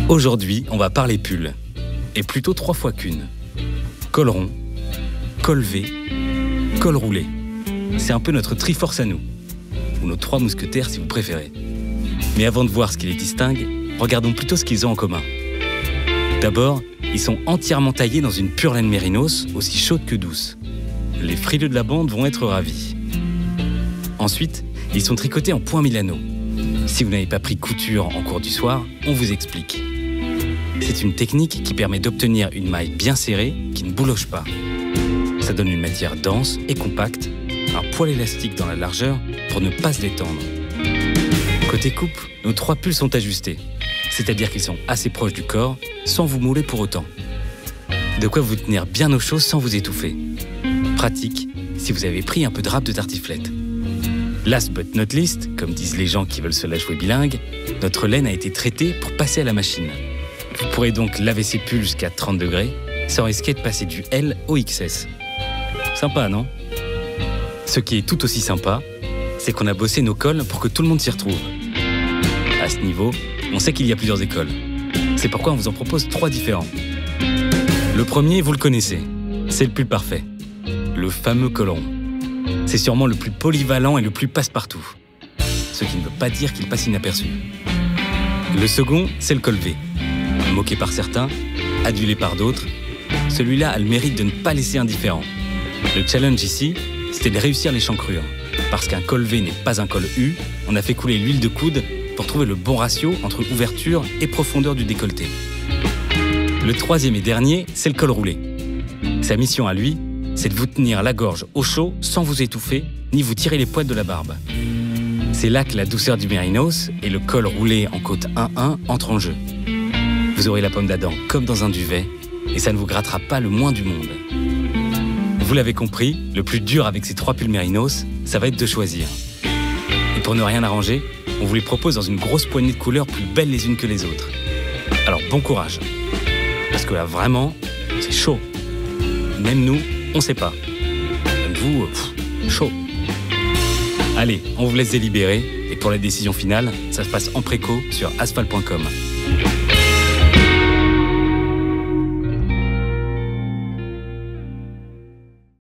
Aujourd'hui, on va parler pull, et plutôt 3 fois qu'une. Col rond, col V, col roulé. C'est un peu notre triforce à nous, ou nos 3 mousquetaires si vous préférez. Mais avant de voir ce qui les distingue, regardons plutôt ce qu'ils ont en commun. D'abord, ils sont entièrement taillés dans une pure laine mérinos, aussi chaude que douce. Les frileux de la bande vont être ravis. Ensuite, ils sont tricotés en point Milano. Si vous n'avez pas pris couture en cours du soir, on vous explique. C'est une technique qui permet d'obtenir une maille bien serrée qui ne bouloche pas. Ça donne une matière dense et compacte, un poil élastique dans la largeur pour ne pas se détendre. Côté coupe, nos 3 pulls sont ajustés, c'est-à-dire qu'ils sont assez proches du corps sans vous mouler pour autant. De quoi vous tenir bien au chaud sans vous étouffer. Pratique si vous avez pris un peu de râpe de tartiflette. Last but not least, comme disent les gens qui veulent se la jouer bilingue, notre laine a été traitée pour passer à la machine. Vous pourrez donc laver ces pulls jusqu'à 30 degrés sans risquer de passer du L au XS. Sympa, non? Ce qui est tout aussi sympa, c'est qu'on a bossé nos cols pour que tout le monde s'y retrouve. À ce niveau, on sait qu'il y a plusieurs écoles. C'est pourquoi on vous en propose 3 différents. Le premier, vous le connaissez, c'est le pull parfait. Le fameux col rond. C'est sûrement le plus polyvalent et le plus passe-partout. Ce qui ne veut pas dire qu'il passe inaperçu. Le second, c'est le col V. Moqué par certains, adulé par d'autres, celui-là a le mérite de ne pas laisser indifférent. Le challenge ici, c'était de réussir l'échancrure. Parce qu'un col V n'est pas un col U, on a fait couler l'huile de coude pour trouver le bon ratio entre ouverture et profondeur du décolleté. Le troisième et dernier, c'est le col roulé. Sa mission à lui, c'est de vous tenir la gorge au chaud sans vous étouffer, ni vous tirer les poils de la barbe. C'est là que la douceur du mérinos et le col roulé en côte 1-1 entrent en jeu. Vous aurez la pomme d'Adam comme dans un duvet, et ça ne vous grattera pas le moins du monde. Vous l'avez compris, le plus dur avec ces 3 pulls mérinos, ça va être de choisir. Et pour ne rien arranger, on vous les propose dans une grosse poignée de couleurs plus belles les unes que les autres. Alors bon courage, parce que là vraiment, c'est chaud. Même nous, on sait pas. Même vous, chaud. Allez, on vous laisse délibérer, et pour la décision finale, ça se passe en préco sur asphalt.com.